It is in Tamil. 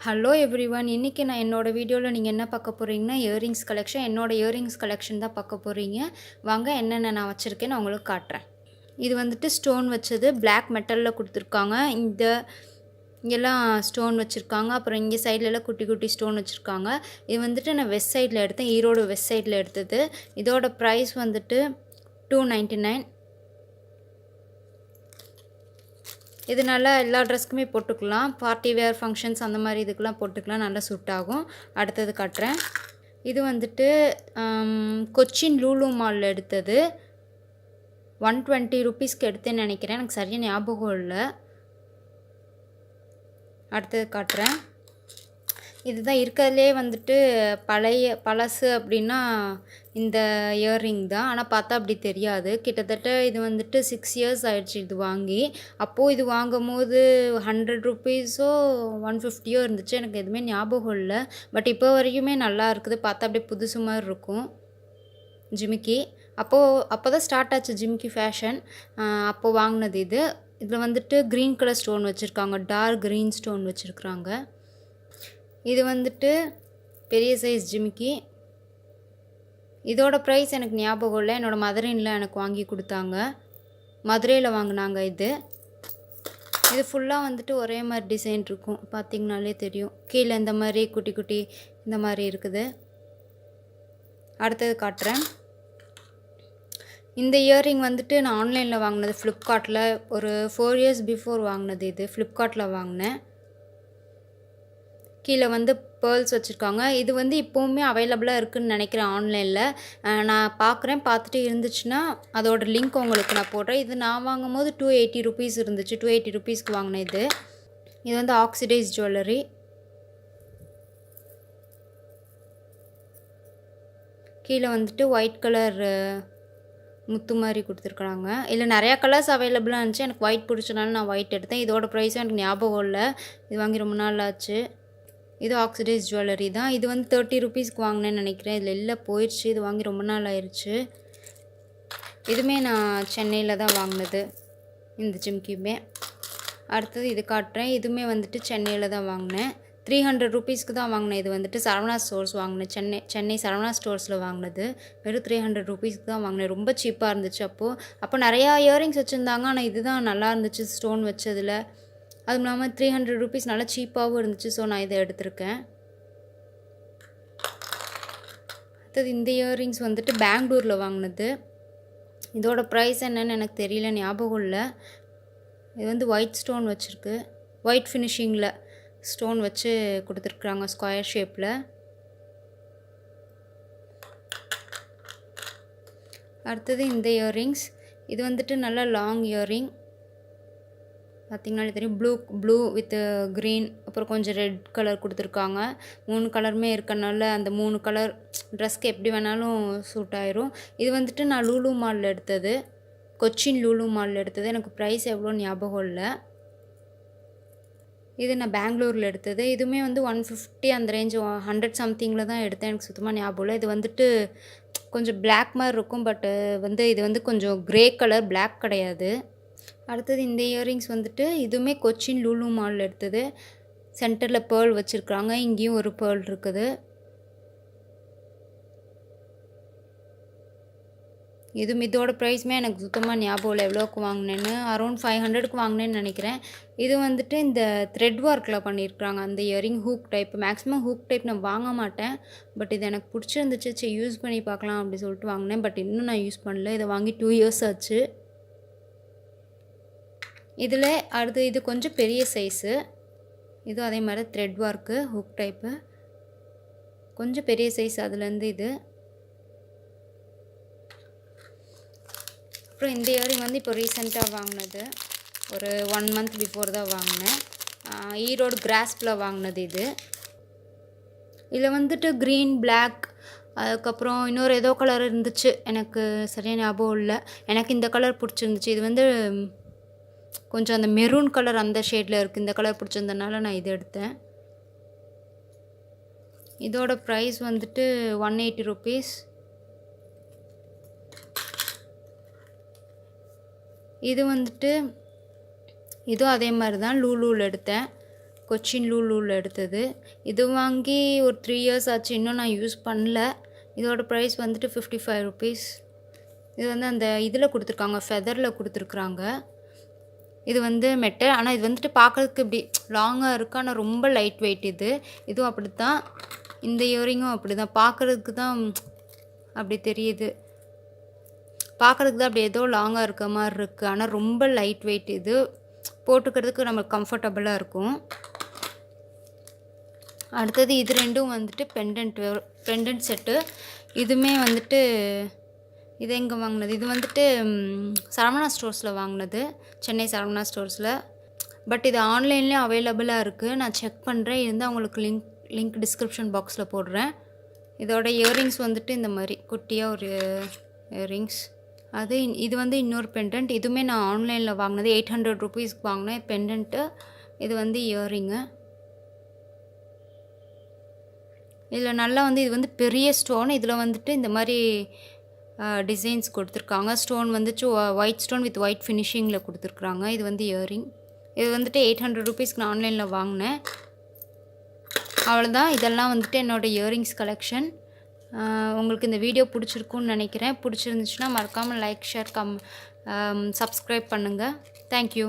Hello everyone. இன்றைக்கி நான் என்னோடய வீடியோவில் நீங்கள் என்ன பார்க்க போகிறீங்கன்னா இயரிங்ஸ் கலெக்ஷன். என்னோடய இயரிங்ஸ் கலெக்ஷன் தான் பார்க்க போகிறீங்க. வாங்க என்னென்ன நான் வச்சுருக்கேன் நான் உங்களுக்கு காட்டுறேன். இது வந்துட்டு ஸ்டோன் வச்சது பிளாக் மெட்டலில் கொடுத்துருக்காங்க. இங்கெல்லாம் ஸ்டோன் வச்சுருக்காங்க. அப்புறம் இங்கே சைட்லலாம் குட்டி குட்டி ஸ்டோன் வச்சுருக்காங்க. இது வந்துட்டு நான் வெஸ்ட் சைடில் எடுத்தேன், ஈரோடு வெஸ்ட் சைடில் எடுத்தது. இதோட ப்ரைஸ் வந்துட்டு 299. இது நல்லா எல்லா ட்ரெஸ்க்குமே போட்டுக்கலாம். பார்ட்டி வேர் ஃபங்க்ஷன்ஸ் அந்த மாதிரி இதுக்கெலாம் போட்டுக்கலாம், நல்லா சூட் ஆகும். அடுத்தது காட்டுறேன். இது வந்துட்டு கொச்சின் லூலு மாலில் எடுத்தது. 120 ருபீஸ்க்கு எடுத்தேன்னு நினைக்கிறேன், எனக்கு சரியாக ஞாபகம் இல்லை. அடுத்தது காட்டுறேன். இதுதான் இருக்கிறதுலே வந்துட்டு பழசு அப்படின்னா இந்த இயர்ரிங் தான். ஆனால் பார்த்தா அப்படி தெரியாது. கிட்டத்தட்ட இது வந்துட்டு 6 இயர்ஸ் ஆயிடுச்சு இது வாங்கி. அப்போது இது வாங்கும் போது 100 ருபீஸோ 150யோ இருந்துச்சு, எனக்கு எதுவுமே ஞாபகம் இல்லை. பட் இப்போ வரைக்குமே நல்லா இருக்குது, பார்த்தா அப்படியே புதுசு மாதிரி இருக்கும் ஜிமிக்கி. அப்போ தான் ஸ்டார்ட் ஆச்சு ஜிமிக்கி ஃபேஷன். அப்போது வாங்கினது இது. இதில் வந்துட்டு க்ரீன் கலர் ஸ்டோன் வச்சுருக்காங்க, டார்க் க்ரீன் ஸ்டோன் வச்சுருக்குறாங்க. இது வந்துட்டு பெரிய சைஸ் ஜிமிக்கி. இதோட ப்ரைஸ் எனக்கு ஞாபகம் இல்லை, என்னோடய மதுரையில் எனக்கு வாங்கி கொடுத்தாங்க, மதுரையில் வாங்கினாங்க. இது ஃபுல்லாக வந்துட்டு ஒரே மாதிரி டிசைன் இருக்கும், பார்த்திங்கனாலே தெரியும். கீழே இந்த மாதிரி குட்டி குட்டி இந்த மாதிரி இருக்குது. அடுத்தது காட்டுறேன். இந்த இயர்ரிங் வந்துட்டு நான் ஆன்லைனில் வாங்கினது, ஃப்ளிப்கார்ட்டில் ஒரு 4 இயர்ஸ் பிஃபோர் வாங்கினது. இது ஃப்ளிப்கார்ட்டில் வாங்கினேன். கீழே வந்து பேர்ல்ஸ் வச்சுருக்காங்க. இது வந்து இப்போவுமே அவைலபிளாக இருக்குதுன்னு நினைக்கிறேன் ஆன்லைனில். நான் பார்க்குறேன், பார்த்துட்டு இருந்துச்சுன்னா அதோட லிங்க் உங்களுக்கு நான் போடுறேன். இது நான் வாங்கும் போது 280 ருபீஸ் இருந்துச்சு, 280 ருபீஸ்க்கு வாங்கினேன். இது வந்து ஆக்சிடைஸ் ஜுவல்லரி. கீழே வந்துட்டு ஒயிட் கலர் முத்து மாதிரி கொடுத்துருக்குறாங்க. இல்லை நிறையா கலர்ஸ் அவைலபிளாக இருந்துச்சு, எனக்கு ஒயிட் பிடிச்சனால நான் ஒயிட் எடுத்தேன். இதோட ப்ரைஸும் எனக்கு ஞாபகம் இல்லை, இது வாங்கி ரொம்ப நாள் ஆச்சு. இது ஆக்சிடைஸ் ஜுவல்லரி தான். இது வந்து 30 ருபீஸ்க்கு வாங்கினேன்னு நினைக்கிறேன். இதில் எல்லாம் போயிடுச்சு, இது வாங்கி ரொம்ப நாள் ஆயிடுச்சு. இதுவுமே நான் சென்னையில் தான் வாங்கினது, இந்த ஜிம்கியுமே. அடுத்தது இது காட்டுறேன். இதுவுமே வந்துட்டு சென்னையில் தான் வாங்கினேன். 300 ருபீஸ்க்கு தான் வாங்கினேன். இது வந்துட்டு சரவணா ஸ்டோர்ஸ் வாங்கினேன், சென்னை சரவணா ஸ்டோர்ஸில் வாங்கினது. வெறும் 300 ருபீஸ்க்கு தான் வாங்கினேன். ரொம்ப சீப்பாக இருந்துச்சு. அப்போ நிறையா இயரிங்ஸ் வச்சுருந்தாங்க, ஆனால் இதுதான் நல்லா இருந்துச்சு ஸ்டோன் வச்சதில். அதுவும் இல்லாமல் 300 ருபீஸ் நல்லா சீப்பாகவும் இருந்துச்சு. ஸோ நான் இதை எடுத்திருக்கேன். அடுத்தது இந்த இயரிங்ஸ் வந்துட்டு பெங்களூரில் வாங்கினது. இதோட ப்ரைஸ் என்னன்னு எனக்கு தெரியல, ஞாபகம் இல்லை. இது வந்து ஒயிட் ஸ்டோன் வச்சுருக்கு, ஒயிட் ஃபினிஷிங்கில் ஸ்டோன் வச்சு கொடுத்துருக்குறாங்க ஸ்கொயர் ஷேப்பில். அடுத்தது இந்த இயரிங்ஸ். இது வந்துட்டு நல்லா லாங் இயரிங், பார்த்திங்கனாலே தெரியும். ப்ளூ வித் க்ரீன், அப்புறம் கொஞ்சம் ரெட் கலர் கொடுத்துருக்காங்க. 3 கலருமே இருக்கனால அந்த 3 கலர் ட்ரெஸ்க்கு எப்படி வேணாலும் சூட் ஆயிரும். இது வந்துட்டு நான் லூலு மாலில் எடுத்தது, கொச்சின் லூலு மாலில் எடுத்தது. எனக்கு ப்ரைஸ் எவ்வளோ ஞாபகம் இல்லை. இது நான் பெங்களூரில் எடுத்தது. இதுவுமே வந்து 150 அந்த ரேஞ்சு, 100 சம்திங்கில் தான் எடுத்தேன், எனக்கு சுத்தமாக ஞாபகம் இல்லை. இது வந்துட்டு கொஞ்சம் பிளாக் மாதிரி இருக்கும், பட்டு வந்து இது வந்து கொஞ்சம் க்ரே கலர், பிளாக் கிடையாது. அடுத்தது இந்த இயரிங்ஸ் வந்துட்டு இதுவுமே கொச்சின் லூலு மாலில் எடுத்தது. சென்டரில் பேர்ல் வச்சுருக்குறாங்க, இங்கேயும் ஒரு பேர்ல் இருக்குது. இதோட ப்ரைஸுமே எனக்கு சுத்தமாக ஞாபகம் இல்லை எவ்வளோக்கு வாங்கினேன்னு. அரௌண்ட் 500க்கு வாங்கினேன்னு நினைக்கிறேன். இது வந்துட்டு இந்த த்ரெட் ஒர்க்கில் பண்ணியிருக்கிறாங்க அந்த earring, hook type. Maximum hook type நான் வாங்க மாட்டேன், பட் இது எனக்கு பிடிச்சிருந்துச்சு, சரி யூஸ் பண்ணி பார்க்கலாம் அப்படி சொல்லிட்டு வாங்கினேன். பட் இன்னும் நான் யூஸ் பண்ணல, இதை வாங்கி 2 இயர்ஸ் ஆச்சு. இதில் அடுத்து இது கொஞ்சம் பெரிய சைஸு. இதுவும் அதே மாதிரி த்ரெட் ஒர்க்கு, ஹுக் டைப்பு, கொஞ்சம் பெரிய சைஸ். அதுலேருந்து இது. அப்புறம் இந்த இயரிங் வந்து இப்போ ரீசெண்டாக வாங்கினது, ஒரு 1 மந்த் பிஃபோர் தான் வாங்கினேன். ஈரோடு கிராஸ்பில் வாங்கினது இது. இதில் வந்துட்டு க்ரீன், பிளாக், அதுக்கப்புறம் இன்னொரு ஏதோ கலர் இருந்துச்சு, எனக்கு சரியாக ஞாபகம் இல்லை. எனக்கு இந்த கலர் பிடிச்சிருந்துச்சு. இது வந்து கொஞ்சம் அந்த மெரூன் கலர் அந்த ஷேடில் இருக்குது. இந்த கலர் பிடிச்சிருந்தனால நான் இது எடுத்தேன். இதோட ப்ரைஸ் வந்துட்டு 180 ருபீஸ். இது வந்துட்டு இதுவும் அதே மாதிரி தான் லூலூவில் எடுத்தேன். கொச்சின் லூலூவில் எடுத்தது. இது வாங்கி ஒரு 3 இயர்ஸ் ஆச்சு, இன்னும் நான் யூஸ் பண்ணல. இதோட ப்ரைஸ் வந்துட்டு 55 ருபீஸ். இது வந்து அந்த இதில் கொடுத்துருக்காங்க, ஃபெதரில் கொடுத்துருக்குறாங்க. இது வந்து மெட்டல், ஆனால் இது வந்துட்டு பார்க்குறதுக்கு இப்படி லாங்காக இருக்குது, ஆனால் ரொம்ப லைட் வெயிட். இதுவும் அப்படி தான். இந்த இயரிங்கும் அப்படி தான், பார்க்குறதுக்கு தான் அப்படி தெரியுது. பார்க்குறதுக்கு தான் அப்படி ஏதோ லாங்காக இருக்க மாதிரி இருக்குது, ஆனால் ரொம்ப லைட் வெயிட். இது போட்டுக்கிறதுக்கு நம்மளுக்கு கம்ஃபர்டபுளாக இருக்கும். அடுத்தது இது ரெண்டும் வந்துட்டு பெண்டன்ட் செட்டு. இதுவுமே வந்துட்டு இது எங்கே வாங்கினது, இது வந்துட்டு சரவணா ஸ்டோர்ஸில் வாங்கினது, சென்னை சரவணா ஸ்டோர்ஸில். பட் இது ஆன்லைன்லேயும் அவைலபிளாக இருக்குது, நான் செக் பண்ணுறேன். இருந்தால் உங்களுக்கு லிங்க் டிஸ்கிரிப்ஷன் பாக்ஸில் போடுறேன். இதோட இயரிங்ஸ் வந்துட்டு இந்த மாதிரி குட்டியாக ஒரு இயரிங்ஸ். இது வந்து இன்னொரு பெண்டன்ட். இதுவுமே நான் ஆன்லைனில் வாங்கினது, 800 ருபீஸ்க்கு வாங்கினேன் பெண்டன்ட்டு. இது வந்து இயரிங்கு. இதில் நல்லா வந்து இது வந்து பெரிய ஸ்டோன். இதில் வந்துட்டு இந்த மாதிரி டிசைன்ஸ் கொடுத்துருக்காங்க. ஸ்டோன் வந்துட்டு ஒயிட் ஸ்டோன் வித் ஒயிட் ஃபினிஷிங்கில் கொடுத்துருக்குறாங்க. இது வந்து இயரிங். இது வந்துட்டு 800 ருபீஸ்க்கு நான் ஆன்லைனில் வாங்கினேன். அவ்வளோதான். இதெல்லாம் வந்துட்டு என்னோடய இயரிங்ஸ் கலெக்ஷன். உங்களுக்கு இந்த வீடியோ பிடிச்சிருக்குன்னு நினைக்கிறேன். பிடிச்சிருந்துச்சுன்னா மறக்காமல் லைக், ஷேர், சப்ஸ்கிரைப் பண்ணுங்கள். தேங்க்யூ.